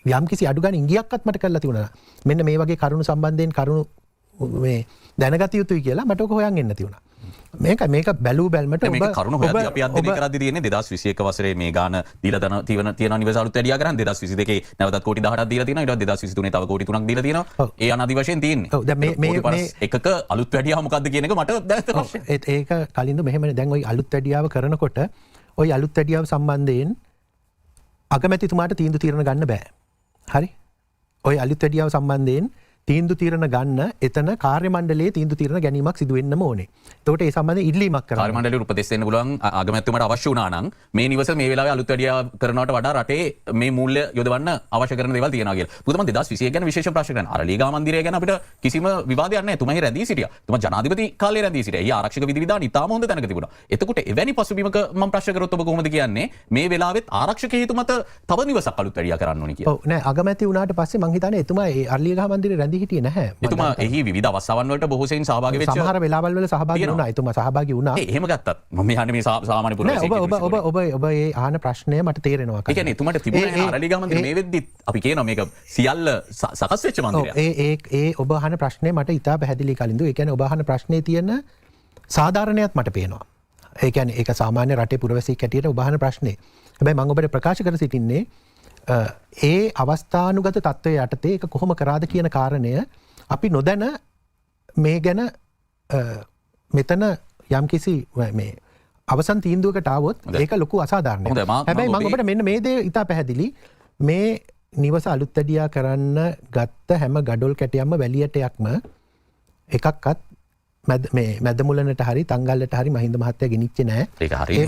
යම්කිසි අඩු ගන්න ඉංගියක්වත් මට කරලා තිබුණා. මෙන්න මේ වගේ කරුණු සම්බන්ධයෙන් කරුණු මේ දැනගත යුතුයි කියලා මට ඔක හොයන් එන්න තිබුණා. මේක බැලූ බැල්මට මේක කරුණු හොයද්දී අපි අධ්‍යයනය කරද්දී තියෙන්නේ 2021 වසරේ මේ ගාන දීලා තියෙන නිවස අලුත් වැඩියා කරන් 2022 නැවතත් කෝටි 18ක් දීලා තියෙනවා. ඊට පස්සේ 2023 තව කෝටි 3ක් දීලා තියෙනවා. ඒ අනාදි වශයෙන් තියෙන්නේ. ඔව් දැන් මේ එකක අලුත් වැඩියා මොකද්ද කියන එක මට දැනගන්න අවශ්‍යයි. ඒක කලින්ද මෙහෙම දැන් ওই අලුත් වැඩියාව කරනකොට ওই අලුත් වැඩියාව සම්බන්ධයෙන් අගමැතිතුමාට තීන්දුව తీරන ගන්න බෑ. හරි? ওই අලුත් වැඩියාව සම්බන්ධයෙන් තීන්දුව తీරන ගන්න එතන කාර්ය මණ්ඩලයේ තීන්දුව తీරන ගැනීමක් සිදු වෙන්නම ඕනේ. එතකොට ඒ සම්බන්ධයෙන් ඉල්ලීමක් කරන්න. කාර්ය මණ්ඩලයට උපදෙස් දෙන්න පුළුවන් අගමැතිතුමාට අවශ්‍ය වුණා නම් මේ නිවස මේ වෙලාවේ අලුත් වැඩියා කරනවට වඩා රටේ මේ මූල්‍ය යොදවන්න අවශ්‍ය කරන දේවල් තියෙනවා කියලා. මොකද මම 2021 ගැන විශේෂ ප්‍රශ්න කරනවා. අරලියගහ මන්දිරය ගැන අපිට කිසිම විවාදයක් නැහැ. තුමා රැඳී සිටියා. තුමා ජනාධිපති කාලේ රැඳී සිටියා. ඊ ආරක්ෂක විධිවිධාන ඉතාම හොඳ තැනක තිබුණා. එතකොට එවැනි පසුබිමක මම ප්‍රශ්න කරොත් ඔබ කොහොමද කියන්නේ මේ වෙලාවෙත් ආරක්ෂක හේතු මත තව නිවසක් අලුත් වැඩියා කරන්න ඕනේ කියලා. ඔව් නෑ අගමැති වුණාට පස්සේ මං හිතන්නේ එතුමා ඒ අරලියගහ මන්දිරේ රැඳී හිටියේ නැහැ. එතුමා එහි විවිධ අවස්ථාවන් වලට බොහෝ සෙයින් සහභාගී වෙච්ච සමහර වෙලාවල් වල සහභාගී වුණා. එතුමා සහභාගී වුණා. එහෙම ගත්තත් මම යන්නේ මේ සාමාන්‍ය පුරවැසියෙක්. ඔබ ඒ අහන ප්‍රශ්නය මට තේරෙනවා. ඒ කියන්නේ එතුමාට තිබුණේ අරලියගහ මන්දිරේ මේ වෙද්දිත් අපි කියනවා මේක සියල්ල සකස් වෙච්ච මන්දිරයක්. ඒ ඔබ අහන ප්‍රශ්නේ මට ඉතා පැහැදිලි කලින්දු. ඒ කියන්නේ ඔබ අහන ප්‍රශ්නේ තියෙන සාධාරණයක් මට පේනවා. ඒ කියන්නේ ඒක සාමාන්‍ය රටේ පුරවැසියෙක් හැටියට ඔබ අහන ප්‍රශ්නේ. හැබැයි මම ඔබට ප්‍රකාශ කර සිටින්නේ ඒ අවස්ථානුගත තත්ත්වය යටතේ ඒක කොහොම කරාද කියන කාරණය අපි නොදැන මේ ගැන මෙතන යම්කිසි මේ අවසන් තීන්දුවකට ආවොත් ඒක ලොකු අසාධාරණයක්. හැබැයි මම ඔබට මෙන්න මේ දේ ඉතා පැහැදිලි. මේ නිවස අලුත් වැඩියා කරන්න ගත්ත හැම ගඩොල් කැටයක්ම වැලියටයක්ම එකක්වත් මැද මුලනට හරි තංගල්ලට හරි මහින්ද මහත්තයා ගෙනිච්චේ නැහැ. ඒක හරිය.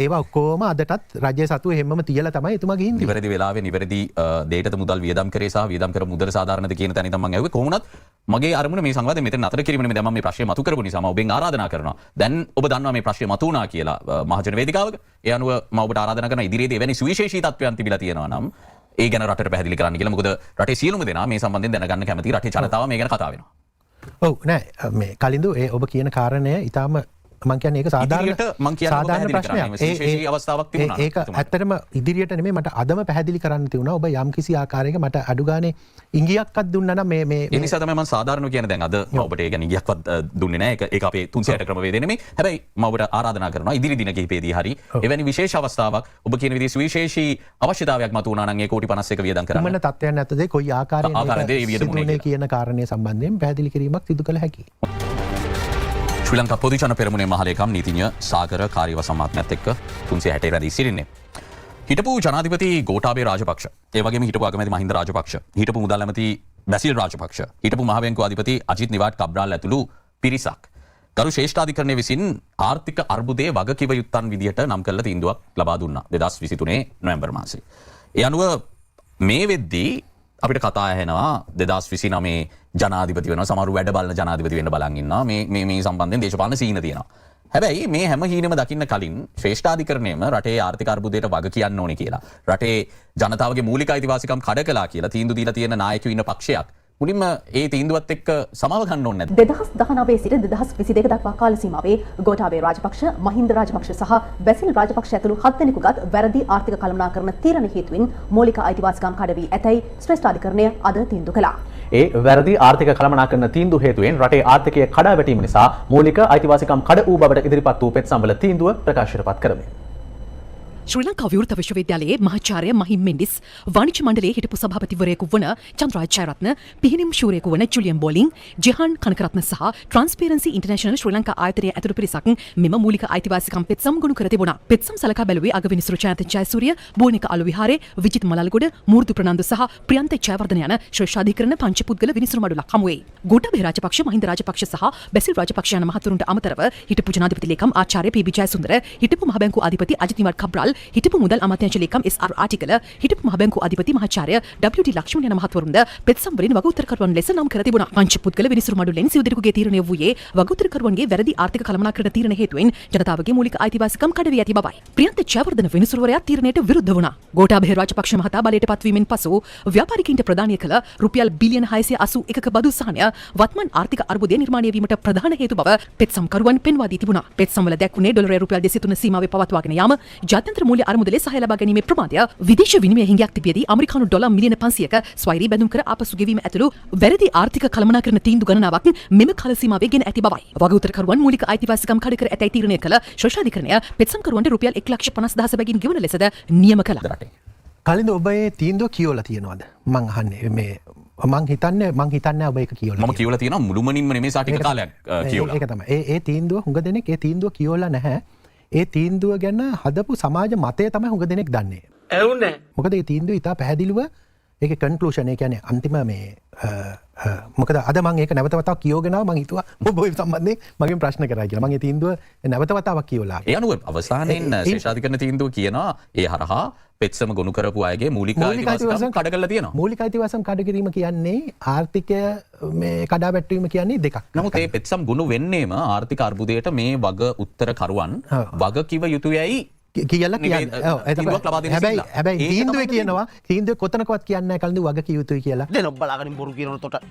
ඒවා ඔක්කොම අදටත් රජය සතුව හැමම තියලා තමයි එතුමා ගිහින් ඉන්නේ. නිවැරදි වෙලාවේ නිවැරදි දෙයකට මුදල් වියදම් කරේ සහ වියදම් කර මුදල සාධාරණද කියන තැන ඉඳන් මම ඇහුවේ කොහොමුණත් මගේ අරමුණ මේ සංවාදය මෙතන නතර කිරීම නෙමෙයි. දැන් මම මේ ප්‍රශ්නේ මතු කරපු නිසා මම ඔබෙන් ආරාධනා කරනවා. දැන් ඔබ දන්නවා මේ ප්‍රශ්නේ මතු වුණා කියලා මහජන වේදිකාවක. ඒ අනුව මම ඔබට ආරාධනා කරනවා ඉදිරියේදී එවැනි සුවිශේෂී තත්ත්වයන් තිබිලා තියෙනවා නම් ඒ ගැන රටට පැහැදිලි කරන්න කියලා. මොකද රටේ සියලුම දෙනා මේ සම්බන්ධයෙන් දැනගන්න කැමති. රටේ ජනතාව මේ ගැන කතා වෙනවා. ඔව් නෑ මේ කලින්දු ඔබ කියන කාරණය ඊටාම මං කියන්නේ ඒක ඉදිරියට මං කියන්නේ සාධාරණ පැහැදිලි කරන්නේ. ප්‍රශ්නයක්. විශේෂී අවස්ථාවක් තිබුණා. ඒක ඇත්තටම ඉදිරියට නෙමෙයි මට අදම පැහැදිලි කරන්න තියුණා. ඔබ යම් කිසි ආකාරයක මට අඩු ගානේ ඉංගියක්වත් දුන්නා නම් මේ ඒ නිසා තමයි මම සාධාරණව කියන්නේ දැන් අද මම ඔබට ඒ කියන්නේ ඉගියක්වත් දුන්නේ නැහැ. ඒක අපේ 360 ක්‍රමවේදය නෙමෙයි. හැබැයි මම ඔබට ආරාධනා කරනවා ඉදිරි දින කිහිපෙදී හරි එවැනි විශේෂ අවස්ථාවක් ඔබ කියන විදිහේ සුවිශේෂී අවශ්‍යතාවයක් මතුවනා නම් ඒ කෝටි 51 වියදම් කරන්න. මොන තත්ත්වයක් නැත්තද කොයි ආකාරයෙන් සිදුුනේ කියන කාරණය සම්බන්ධයෙන් පැහැදිලි කිරීමක් සිදු කළ හැකියි. ශ්‍රී ලංකා පොදු ජන පෙරමුණේ මහලේකම් නීතිඥ සාගර කාර්යවසම් මහත්මයාත් එක්ක 360 රැඳී සිටින්නේ. හිටපු ජනාධිපති ගෝඨාභය රාජපක්ෂ, ඒ වගේම හිටපු අගමැති මහින්ද රාජපක්ෂ, හිටපු මුදල් ඇමති බැසිල් රාජපක්ෂ, හිටපු මහ බැංකුව අධිපති අජිත් නිවාඩ් කබ්‍රාල් ඇතුළු පිරිසක් ගරු ශ්‍රේෂ්ඨාධිකරණය විසින් ආර්ථික අර්බුදයේ වගකිව යුත්තන් විදිහට නම් කළ තීන්දුවක් ලබා දුන්නා 2023 නොවැම්බර් මාසයේ. ඒ අනුව මේ වෙද්දී අපිට කතා ඇහෙනවා 2029 ජනාධිපති වෙනවා, සමහරු වැඩ බලන ජනාධිපති වෙන්න බලන් ඉන්නවා. මේ සම්බන්ධයෙන් දේශපාලන සීන තියෙනවා. හැබැයි මේ හැම හීනෙම දකින්න කලින් ශ්‍රේෂ්ඨාධිකරණයම රටේ ආර්ථික අර්බුදයට වග කියන්න ඕනේ කියලා, රටේ ජනතාවගේ මූලික අයිතිවාසිකම් කඩ කළා කියලා තීන්දුව දීලා තියෙන නායකයෝ ඉන්න පක්ෂයක් මුලින්ම ඒ තීන්දුවත් එක්ක සමාව ගන්න ඕනේ නැද්ද? 2019 සිට 2022 දක්වා කාල සීමාවේ ගෝඨාභය රාජපක්ෂ, මහින්ද රාජපක්ෂ සහ බැසිල් රාජපක්ෂ ඇතුළු 7 දෙනෙකුගත් වැරදි ආර්ථික කළමනාකරණ තීරණ හේතුවෙන් මූලික අයිතිවාසිකම් කඩ වී ඇතැයි ශ්‍රේෂ්ඨාධිකරණය අද තීන්දුව කළා. ඒ වැරදි ආර්ථික කළමනාකරණ තීන්දුව හේතුවෙන් රටේ ආර්ථිකය කඩා වැටීම නිසා මූලික අයිතිවාසිකම් කඩ වූ බවට ඉදිරිපත් වූ පෙත්සම්වල තීන්දුව ප්‍රකාශයටපත් කරමි. ශ්‍රී ලංකා විවෘත විශ්වවිද්‍යාලයේ මහාචාර්ය මහිම් මෙන්ඩිස්, වාණිජ්‍ය මණ්ඩලයේ හිටපු සභාපතිවරයෙකු වන චන්ද්‍රාජ් ජයරත්න, පිහිනිම් ශූරයෙකු වන ජුලියන් බෝලිං, ජෙහාන් කනකරත්න සහ ට්‍රාන්ස්පරන්සි ඉන්ටර්නැෂනල් ශ්‍රී ලංකා ආයතනයේ ඇතුළු පිරිසක් මෙම මූලික අයිතිවාසිකම් පෙත්සම් ගොනු කර තිබුණා. පෙත්සම් සලකා බැලුවේ අගවිනිසුරු ජයන්ත ජයසූරිය, බෝනික අලු විහාරේ, විජිත් මලල්ගොඩ, මූර්තු ප්‍රනන්දු සහ ප්‍රියන්ත ජයවර්ධන යන ශ්‍රේෂ්ඨාධිකරණ පංචපුද්ගල විනිසුරු මඩුලක් හමුවේ. ගෝඨාභය රාජපක්ෂ, මහින්ද රාජපක්ෂ සහ බැසිල් රාජපක්ෂ යන මහතුරුන්ට අමතරව හිටපු ජනාධිපති ලේකම් ආචාර්ය පී.බී. ජයසුන්දර, හිටපු මහ බැංකුව අධිපති අජිත් නිවාඩ් කබ්‍රාල්, හිටපු මුදල් අමාත්‍යාංශ ලේකම් එස්.ආර්. ආටිකල, හිටපු මහ බැංකුව අධිපති මහාචාර්ය ඩබ්ලිව්.ටී. ලක්ෂ්මන් යන මහත්වරුන්ද පෙත්සම් වලින් වගඋත්තරකරුවන් ලෙස නම් කර තිබුණා. පංචපුද්ගල විනිසුරු මඩුල්ලෙන් සිව් දෙනෙකුගේ තීරණය වූයේ වගඋත්තරකරුවන්ගේ වැරදි ආර්ථික කළමනාකරණ තීරණ හේතුවෙන් ජනතාවගේ මූලික අයිතිවාසිකම් කඩ වී ඇති බවයි. ප්‍රියන්ත ජයවර්ධන විනිසුරුවරයා තීරණයට විරුද්ධ වුණා. ගෝඨාභය රාජපක්ෂ මහතා බලයට පත්වීමෙන් පසු ව්‍යාපාරිකයින්ට ප්‍රදානය කළ රුපියල් බිලියන 681ක බදු සහනය වත්මන් ආර්ථික අර්බුදය නිර්මාණය වීමට ප්‍රධාන හේතු බව පෙත්සම්කරුවන් පෙන්වා දී තිබුණා. පෙත්සම්වල දැක්වුණේ ඩොලර් රුපියල් 203 සීමාවේ පවත්වාගෙන යාම, ජාත්‍යන්තර මූල්‍ය අරමුදලේ සහාය ලබා ගැනීමේ ප්‍රමාදය, විදේශ විනිමය හිඟයක් තිබියදී ඇමරිකානු ඩොලර් මිලියන 500ක ස්වෛරී බැඳුම් කර ආපසු ගෙවීම ඇතුළු වැරදි ආර්ථික කළමනාකරණ තීන්දුව ගණනාවක් මෙම කාල සීමාවේ ගෙන ඇති බවයි. වගඋත්තරකරුවන් මූලික අයිතිවාසිකම් කඩ කර ඇතැයි තීරණය කළ ශ්‍රේෂ්ඨාධිකරණය පෙත්සම්කරුවන්ට රුපියල් 1,50,000 බැගින් ගෙවන ලෙසද නියම කළා. කලින්ද ඔබ ඒ තීන්දුව කියවලා තියෙනවද? මං අහන්නේ මේ මං හිතන්නේ ඔබ ඒක කියවලා. මම කියවලා තියෙනවා මුළුමනින්ම නෙමෙයි සාටික කාලයක් කියවලා. ඒක තමයි. ඒ තීන්දුව හුඟ දෙනෙක් ඒ තීන්දුව කියවලා නැහැ. ඒ තීන්දුව ගැන හදපු සමාජ මතය තමයි හුඟ දෙනෙක් දන්නේ. ඇවුන්නේ. මොකද ඒ තීන්දුව ඉතා පැහැදිලිව ඒකේ කන්ක්ලූෂන්, ඒ කියන්නේ අන්තිම මේ මොකද අද මම ඒක නැවත වතාවක් කියවගෙනවා. මම හිතුවා ඔබ ඒ සම්බන්ධයෙන් මගෙන් ප්‍රශ්න කරා කියලා. මම ඒ තීන්දුව නැවත වතාවක් කියවලා. ඒ අනුව අවසානයේ ශේෂාධිකරණ තීන්දුව කියනවා ඒ හරහා පෙත්සම ගොනු කරපු අයගේ මූලික අයිතිවාසිකම් කඩ කරලා තියෙනවා. මූලික අයිතිවාසිකම් කඩ කිරීම කියන්නේ ආර්ථිකය මේ කඩා වැටවීම කියන්නේ දෙකක්. නමුත් මේ පෙත්සම් ගොනු වෙන්නේම ආර්ථික අර්බුදයට මේ වග උත්තරකරුවන් වග කිව යුතුයයි කියලා කියන්නේ. හැබැයි තීන්දුවේ කියනවා තීන්දුවේ කොතනකවත් කියන්නේ නැහැ කලින් වග කිය යුතුයි කියලා. දැන් ඔබ බලාගෙන බොරු කියනකොට